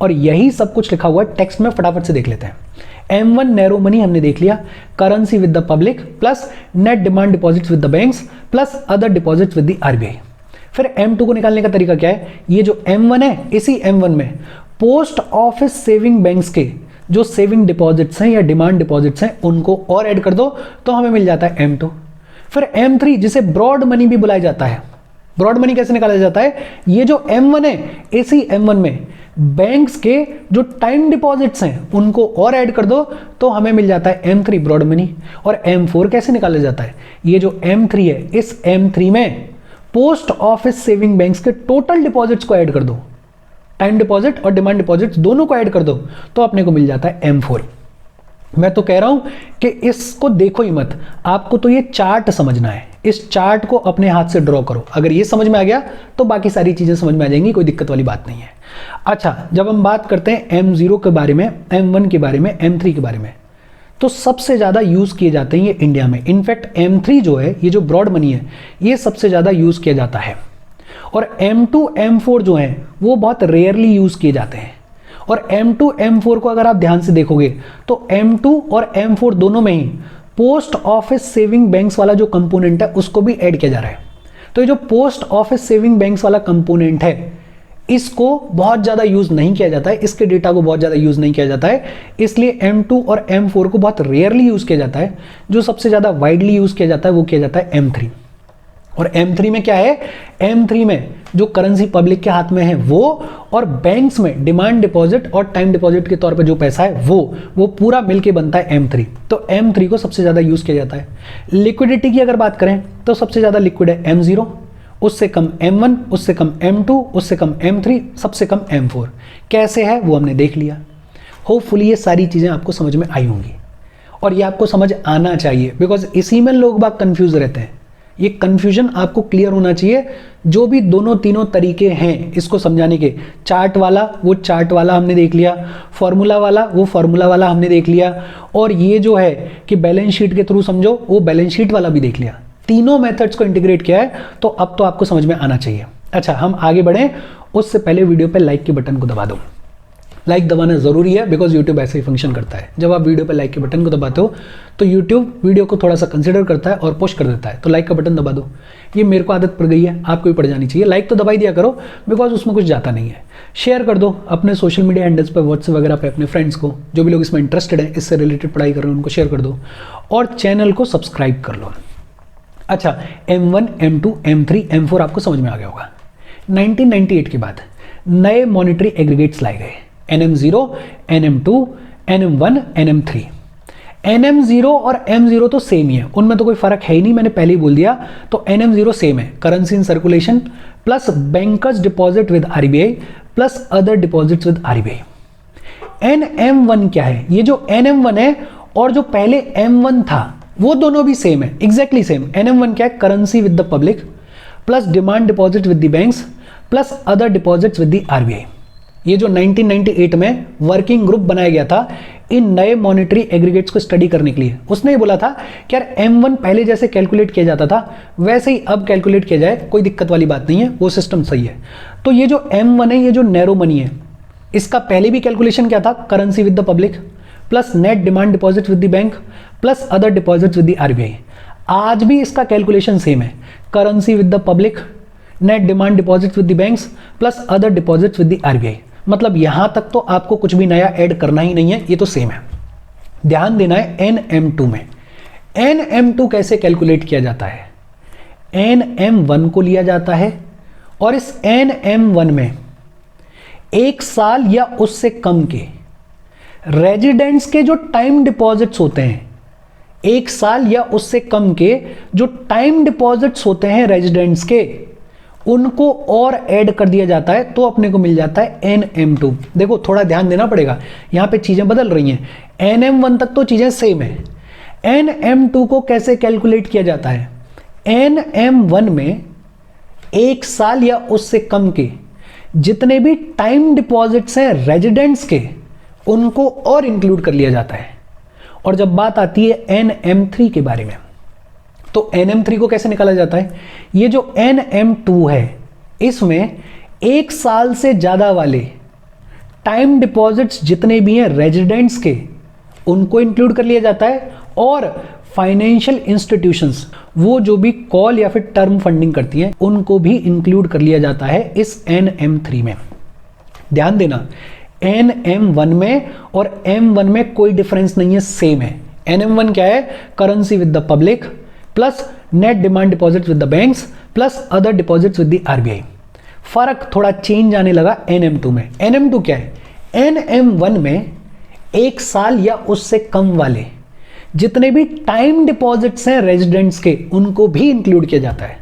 और यही सब कुछ लिखा हुआ है टेक्स्ट में, फटाफट से देख लेते हैं। M1 नैरो मनी हमने देख लिया, currency with the public plus net demand deposits with the banks plus other deposits with the RBI। फिर M2 को निकालने का तरीका क्या है? ये जो M1 है, इसी M1 में पोस्ट ऑफिस सेविंग बैंक्स के जो सेविंग डिपॉजिट्स हैं या डिमांड डिपॉजिट्स हैं उनको और ऐड कर दो तो हमें मिल जाता है M2। फिर M3 जिसे ब्रॉड मनी भी बुलाया जाता है। ब्रॉड मनी कैसे निकाला जाता है? ये जो M1 है, इसी M1 में बैंक्स के जो टाइम डिपॉजिट्स हैं उनको और ऐड कर दो तो हमें मिल जाता है M3 ब्रॉड मनी। और M4 कैसे निकाला जाता है? ये जो M3 है, इस M3 में पोस्ट ऑफिस सेविंग बैंक्स के टोटल डिपॉजिट्स को ऐड कर दो, टाइम डिपॉजिट और डिमांड डिपॉजिट्स दोनों को ऐड कर दो तो अपने को मिल जाता है M4। मैं तो कह रहा हूं कि इसको देखो ही मत, आपको तो ये चार्ट समझना है। इस चार्ट को अपने हाथ से ड्रॉ करो। अगर ये समझ में आ गया तो बाकी सारी चीजें समझ में आ जाएंगी, कोई दिक्कत वाली बात नहीं है। अच्छा, जब हम बात करते हैं M0 के बारे में, M1 के बारे में, M3 के बारे में, तो सबसे ज्यादा यूज किए जाते हैं ये इंडिया में। इनफैक्ट M3 जो है, ये जो ब्रॉड मनी है, ये सबसे ज्यादा यूज किया जाता है। और M2 M4 जो है वो बहुत रेयरली यूज किए जाते हैं। और M2 M4 को अगर आप ध्यान से देखोगे तो M2 और M4 दोनों में ही पोस्ट ऑफिस सेविंग बैंक्स वाला जो कंपोनेंट है उसको भी ऐड किया जा रहा है। तो ये जो पोस्ट ऑफिस सेविंग बैंक्स वाला कंपोनेंट है इसको बहुत ज्यादा यूज नहीं किया जाता है, इसके डेटा को बहुत ज्यादा यूज नहीं किया जाता है, इसलिए M2 और M4 को बहुत रेयरली यूज किया जाता है। जो सबसे ज्यादा वाइडली यूज किया जाता है वो किया जाता है M3। और M3 में क्या है? M3 में जो करेंसी पब्लिक के हाथ में है वो, और बैंक्स में डिमांड डिपॉजिट और टाइम डिपॉजिट के तौर पे जो पैसा है वो पूरा मिलके बनता है M3। तो M3 को सबसे ज्यादा यूज किया जाता है। लिक्विडिटी की अगर बात करें तो सबसे ज्यादा लिक्विड है M0, उससे कम M1, उससे कम M2, उससे कम M3, सबसे कम M4। कैसे है वो हमने देख लिया। होपफुली ये सारी चीजें आपको समझ में आई होंगी और ये आपको समझ आना चाहिए, बिकॉज इसी में लोग बाग कंफ्यूज रहते हैं। ये कंफ्यूजन आपको क्लियर होना चाहिए। जो भी दोनों तीनों तरीके हैं इसको समझाने के, चार्ट वाला वो चार्ट वाला हमने देख लिया, फॉर्मूला वाला वो फॉर्मूला वाला हमने देख लिया, और ये जो है कि बैलेंस शीट के थ्रू समझो वो बैलेंस शीट वाला भी देख लिया। तीनों मेथड्स को इंटीग्रेट किया है तो अब तो आपको समझ में आना चाहिए। अच्छा, हम आगे बढ़ें उससे पहले वीडियो पे लाइक के बटन को दबा दो। लाइक दबाना जरूरी है बिकॉज यूट्यूब ऐसे ही फंक्शन करता है। जब आप वीडियो पे लाइक के बटन को दबाते हो तो यूट्यूब वीडियो को थोड़ा सा कंसिडर करता है और पुश कर देता है। तो लाइक का बटन दबा दो। ये मेरे को आदत पड़ गई है, आपको भी पड़ जानी चाहिए। लाइक तो दबाई दिया करो बिकॉज उसमें कुछ जाता नहीं है। शेयर कर दो अपने सोशल मीडिया हैंडल्स पर, व्हाट्सएप वगैरह पे अपने फ्रेंड्स को, जो भी लोग इसमें इंटरेस्टेड है, इससे रिलेटेड पढ़ाई कर रहे हैं उनको शेयर कर दो, और चैनल को सब्सक्राइब कर लो। अच्छा, M1, M2, M3, M4 आपको समझ में आ गया होगा। 1998 के बाद नए मॉनेटरी एग्रीगेट्स लाए गए, NM0, NM2, NM1, NM3। NM0 और M0 तो सेम ही है, उनमें तो कोई फर्क है ही नहीं, मैंने पहले ही बोल दिया। तो NM0 सेम है, currency in circulation plus bankers deposit with RBI plus other deposits with RBI। NM1 क्या है? ये जो NM1 है और जो पहले M1 था वो दोनों भी सेम है, एग्जैक्टली सेम। NM1 क्या है? Currency with the public plus demand deposit with the banks plus other deposits with the RBI। ये जो 1998 में वर्किंग ग्रुप बनाया गया था इन नए मॉनेटरी एग्रीगेट्स को स्टडी करने के लिए, उसने ये बोला था कि यार M1 पहले जैसे कैलकुलेट किया जाता था वैसे ही अब कैलकुलेट किया जाए, कोई दिक्कत वाली बात नहीं है, वो सिस्टम सही है। तो ये जो M1 है, ये जो नैरो मनी है, इसका पहले भी कैलकुलेशन क्या था? Currency with the public plus net demand deposit with the bank plus other deposits with the RBI। आज भी इसका कैलकुलेशन सेम है, currency with the public, net demand deposit with the banks plus other deposits with the RBI। मतलब यहां तक तो आपको कुछ भी नया ऐड करना ही नहीं है, ये तो सेम है। ध्यान देना है NM2 में। NM2 कैसे कैलकुलेट किया जाता है? NM1 को लिया जाता है और इस NM1 में 1 साल या उससे कम के रेजिडेंट्स के जो टाइम डिपॉजिट्स होते हैं, 1 साल या उससे कम के जो टाइम डिपॉजिट्स होते हैं रेजिडेंट्स के, उनको और ऐड कर दिया जाता है तो अपने को मिल जाता है NM2। देखो थोड़ा ध्यान देना पड़ेगा, यहां पे चीजें बदल रही हैं। NM1 तक तो चीजें सेम है। NM2 को कैसे कैलकुलेट किया जाता है? NM1 में 1 साल या उससे कम के जितने भी टाइम डिपॉजिट्स हैं रेजिडेंट्स के, उनको और इंक्लूड कर लिया जाता है। और जब बात आती है NM3 के बारे में, तो NM3 को कैसे निकाला जाता है? ये जो NM2 है, इसमें 1 साल से ज्यादा वाले टाइम डिपॉजिट्स जितने भी हैं रेजिडेंट्स के, उनको इंक्लूड कर लिया जाता है। और फाइनेंशियल इंस्टीट्यूशंस, वो जो भी कॉल या फिर टर्म फंडिंग करती हैं, उनको भी इंक्लूड कर लिया जाता है इस NM3 में। ध्यान देना, NM1 में और M1 में कोई डिफरेंस नहीं है, सेम है। NM1 क्या है? Currency with the public plus net demand deposits with the banks plus other deposits with the RBI। फर्क थोड़ा चेंज आने लगा NM2 में। NM2 क्या है? NM1 में 1 साल या उससे कम वाले जितने भी टाइम डिपॉजिट्स हैं रेजिडेंट्स के, उनको भी इंक्लूड किया जाता है।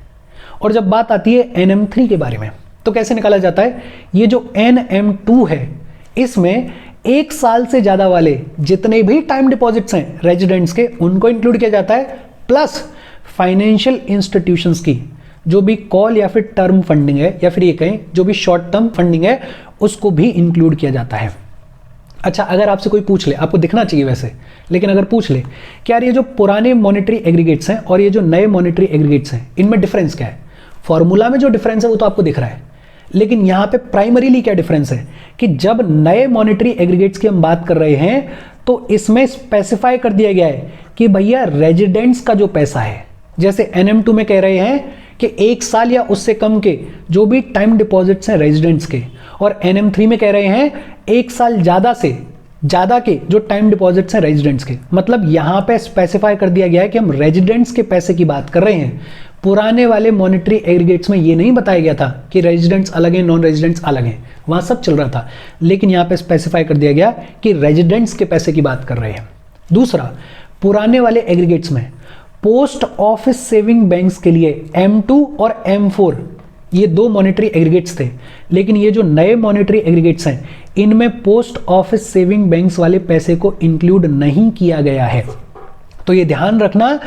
और जब बात आती है NM3 के बारे में, तो कैसे निकाला जाता है? ये जो NM2 है, इसमें 1 साल से ज्यादा वाले जितने भी टाइम डिपॉजिट्स हैं रेजिडेंट्स के, उनको इंक्लूड किया जाता है, प्लस फाइनेंशियल इंस्टीट्यूशंस की जो भी कॉल या फिर टर्म फंडिंग है, या फिर ये कहें जो भी शॉर्ट टर्म फंडिंग है, उसको भी इंक्लूड किया जाता है। अच्छा, अगर आपसे कोई पूछ ले, आपको दिखना चाहिए वैसे, लेकिन अगर पूछ ले कि यार ये जो पुराने मॉनेटरी एग्रीगेट्स हैं और ये जो नए मॉनेटरी एग्रीगेट्स हैं, इनमें डिफरेंस क्या है? फॉर्मूला में जो डिफरेंस है वो तो आपको दिख रहा है, लेकिन यहां पे प्राइमरीली क्या डिफरेंस है कि जब नए मॉनेटरी एग्रीगेट्स की हम बात कर रहे हैं, तो इसमें स्पेसिफाई कर दिया गया है कि भैया रेजिडेंट्स का जो पैसा है, जैसे NM2 में कह रहे हैं कि 1 साल या उससे कम के जो भी टाइम डिपॉजिट्स हैं रेजिडेंट्स के, और NM3 में कह रहे हैं 1 साल ज्यादा से ज्यादा के जो टाइम डिपॉजिट्स हैं रेजिडेंट्स के। मतलब यहां पे स्पेसिफाई कर दिया गया है कि हम रेजिडेंट्स के पैसे की बात कर रहे हैं। पुराने वाले मॉनेटरी एग्रीगेट्स में ये नहीं बताया गया था कि रेजिडेंट्स अलग हैं, नॉन रेजिडेंट्स अलग हैं, वहां सब चल रहा था, लेकिन यहां पे स्पेसिफाई कर दिया गया कि रेजिडेंट्स के पैसे की बात कर रहे हैं। दूसरा, पुराने वाले एग्रीगेट्स में पोस्ट ऑफिस सेविंग बैंक्स के लिए M2 और M4 ये 2 मॉनेटरी एग्रीगेट्स थे, लेकिन ये जो नए मॉनेटरी एग्रीगेट्स हैं, इनमें पोस्ट ऑफिस सेविंग बैंक्स वाले पैसे को इंक्लूड नहीं किया गया है। तो ये ध्यान रखना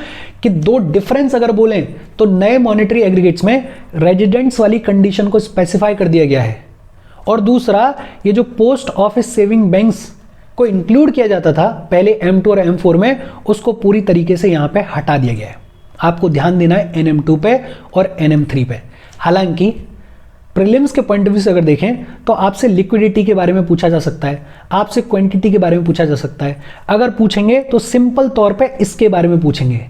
कि 2 डिफरेंस अगर बोलें तो नए मॉनेटरी एग्रीगेट्स में रेजिडेंट्स वाली कंडीशन को स्पेसिफाई कर दिया गया है, और दूसरा ये जो पोस्ट ऑफिस सेविंग बैंक्स को इंक्लूड किया जाता था पहले M2 और M4 में, उसको पूरी तरीके से यहां पे हटा दिया गया है। आपको ध्यान देना है NM2 पे और NM3 पे। हालांकि प्रीलिम्स के पॉइंट ऑफ व्यू से अगर देखें तो आपसे लिक्विडिटी के बारे में पूछा जा सकता है, आपसे क्वांटिटी के बारे में पूछा जा सकता है। अगर पूछेंगे तो सिंपल तौर पे इसके बारे में पूछेंगे।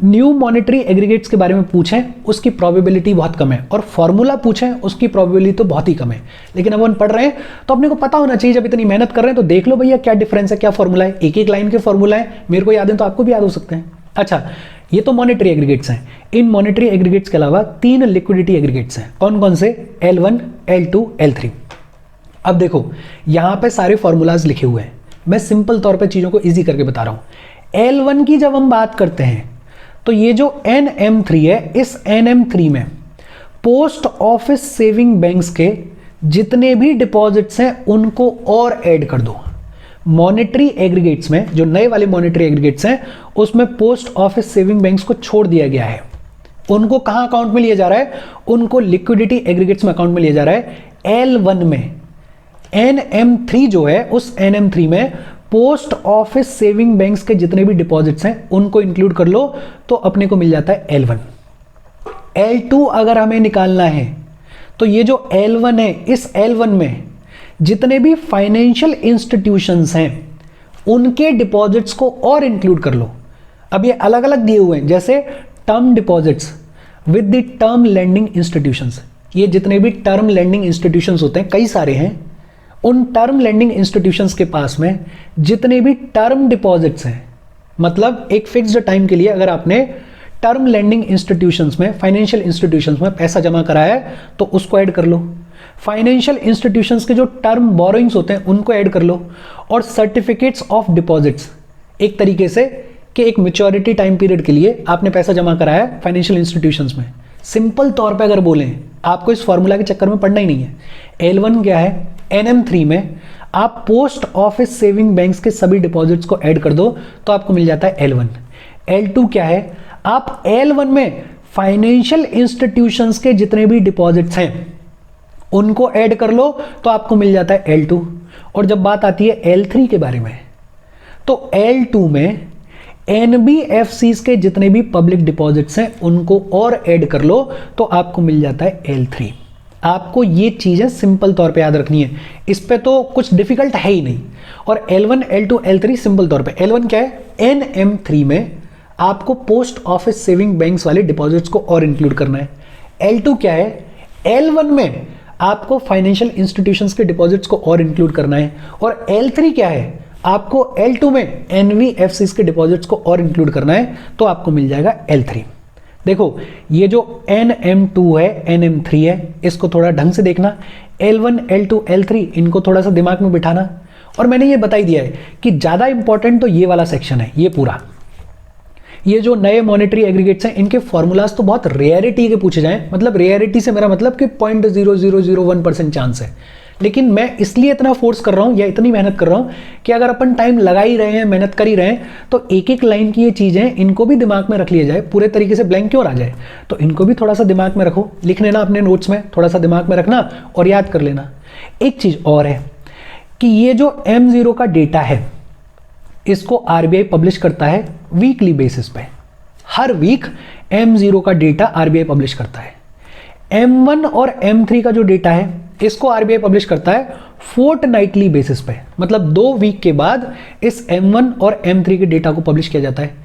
न्यू मॉनेटरी एग्रीगेट्स के बारे में पूछें, उसकी प्रोबेबिलिटी बहुत कम है, और फॉर्मूला पूछें, उसकी प्रोबेबिलिटी तो बहुत ही कम है। लेकिन अब हम पढ़ रहे हैं तो अपने को पता होना चाहिए, जब इतनी मेहनत कर रहे हैं तो देख लो भैया क्या डिफरेंस है, क्या फॉर्मूला है। एक एक लाइन के फॉर्मूला है, मेरे को याद है तो आपको भी याद हो सकते हैं। अच्छा, ये तो मॉनेटरी एग्रीगेट्स हैं। इन मॉनेटरी एग्रीगेट्स के अलावा 3 लिक्विडिटी एग्रीगेट्स हैं। कौन कौन से? L1, L2, L3। अब देखो यहां पे सारे फॉर्मूलाज लिखे हुए हैं, मैं सिंपल तौर पे चीजों को इजी करके बता रहा हूं। L1 की जब हम बात करते हैं तो ये जो NM3 है, इस NM3 में पोस्ट ऑफिस सेविंग बैंक्स के जितने भी डिपॉजिट्स हैं उनको और ऐड कर दो। मॉनेटरी एग्रीगेट्स में जो नए वाले मॉनेटरी एग्रीगेट्स हैं, उसमें पोस्ट ऑफिस सेविंग बैंक्स को छोड़ दिया गया है। उनको कहां अकाउंट में लिया जा रहा है? उनको लिक्विडिटी एग्रीगेट्स में अकाउंट में लिया जा रहा है। L1 में NM3 जो है, उस NM3 में पोस्ट ऑफिस सेविंग बैंक्स के जितने भी डिपॉजिट्स हैं उनको इंक्लूड कर लो तो अपने को मिल जाता है L1। L2 अगर हमें निकालना है तो ये जो L1 है, इस L1 में जितने भी फाइनेंशियल इंस्टीट्यूशंस हैं उनके डिपॉजिट्स को और इंक्लूड कर लो। अब ये अलग अलग दिए हुए हैं, जैसे term deposits with the term lending institutions. ये जितने भी टर्म लेंडिंग इंस्टीट्यूशंस होते हैं, कई सारे हैं, उन टर्म लेंडिंग इंस्टीट्यूशंस के पास में जितने भी टर्म डिपॉजिट्स हैं, मतलब एक फिक्स्ड टाइम के लिए अगर आपने टर्म लेंडिंग इंस्टीट्यूशंस में, फाइनेंशियल इंस्टीट्यूशंस में पैसा जमा करा है तो उसको ऐड कर लो। फाइनेंशियल इंस्टीट्यूशंस के जो टर्म बोरोइंग्स होते हैं उनको ऐड कर लो। और सर्टिफिकेट्स ऑफ डिपॉजिट्स, एक तरीके से कि एक मैच्योरिटी टाइम पीरियड के लिए आपने पैसा जमा करा है फाइनेंशियल इंस्टीट्यूशंस में। सिंपल तौर पे अगर बोलें, आपको इस फॉर्मूला के चक्कर में पढ़ना ही नहीं है। L1 क्या है, NM3 में आप पोस्ट ऑफिस सेविंग बैंक्स के सभी डिपॉजिट्स को ऐड कर दो तो आपको मिल जाता है L1। L2 क्या है, आप L1 में फाइनेंशियल इंस्टीट्यूशंस के जितने भी डिपॉजिट्स हैं उनको ऐड कर लो तो आपको मिल जाता है L2। और जब बात आती है L3 के बारे में, तो L2 में NBFCs के जितने भी पब्लिक डिपॉजिट्स हैं उनको और ऐड कर लो तो आपको मिल जाता है L3। आपको ये चीजें सिंपल तौर पे याद रखनी है, इस पे तो कुछ डिफिकल्ट है ही नहीं। और L1, L2, L3 सिंपल तौर पे, L1 क्या है, NM3 में आपको पोस्ट ऑफिस सेविंग बैंक्स वाले डिपॉजिट्स को और इंक्लूड करना है। L2 क्या है, L1 में आपको फाइनेंशियल इंस्टीट्यूशंस के डिपॉजिट्स को और इंक्लूड करना है। और L3 क्या है, आपको L2 में NBFCs के डिपॉजिट्स को और इंक्लूड करना है तो आपको मिल जाएगा L3। देखो ये जो NM2 है, NM3 है, इसको थोड़ा ढंग से देखना। L1, L2, L3 इनको थोड़ा सा दिमाग में बिठाना। और मैंने ये बता ही दिया है कि ज्यादा इंपॉर्टेंट तो ये वाला सेक्शन है, ये पूरा। ये जो नए मॉनेटरी एग्रीगेट्स हैं इनके फॉर्मूलाज तो बहुत रेयरिटी के पूछे जाएं, मतलब रेयरिटी से मेरा मतलब कि 0.0001% चांस है। लेकिन मैं इसलिए इतना फोर्स कर रहा हूं या इतनी मेहनत कर रहा हूं कि अगर अपन टाइम लगा ही रहे हैं, मेहनत कर ही रहे हैं, तो एक एक लाइन की ये चीजें इनको भी दिमाग में रख लिया जाए। पूरे तरीके से ब्लैंक क्यों आ जाए, तो इनको भी थोड़ा सा दिमाग में रखो, लिख लेना अपने नोट्स में, थोड़ा सा दिमाग में रखना और याद कर लेना। एक चीज और है कि ये जो M0 का डेटा है इसको RBI पब्लिश करता है वीकली बेसिस पे। हर वीक M0 का डेटा RBI पब्लिश करता है। M1 और M3 का जो डेटा है इसको RBI पब्लिश करता है फोर्टनाइटली बेसिस पे, मतलब 2 वीक के बाद इस M1 और M3 के डेटा को पब्लिश किया जाता है।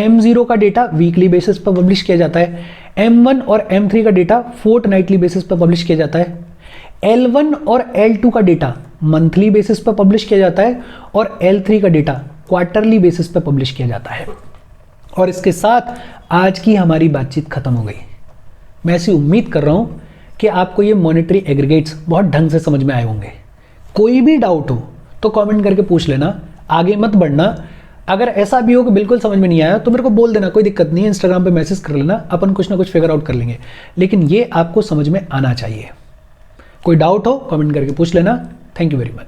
M0 का डेटा वीकली बेसिस पर पब्लिश किया जाता है, M1 और M3 का डेटा फोर्टनाइटली बेसिस पर पब्लिश किया जाता है। L1 और L2 का डेटा मंथली बेसिस पर पब्लिश किया जाता है और L3 का डेटा क्वार्टरली बेसिस पर पब्लिश किया जाता है। और इसके साथ आज की हमारी बातचीत खत्म हो गई। मैं ऐसी उम्मीद कर रहा हूं कि आपको ये मॉनेटरी एग्रीगेट्स बहुत ढंग से समझ में आए होंगे। कोई भी डाउट हो तो कमेंट करके पूछ लेना, आगे मत बढ़ना। अगर ऐसा भी हो कि बिल्कुल समझ में नहीं आया तो मेरे को बोल देना, कोई दिक्कत नहीं है, इंस्टाग्राम पे मैसेज कर लेना, अपन कुछ ना कुछ फिगर आउट कर लेंगे। लेकिन ये आपको समझ में आना चाहिए। कोई डाउट हो कमेंट करके पूछ लेना। Thank you very much.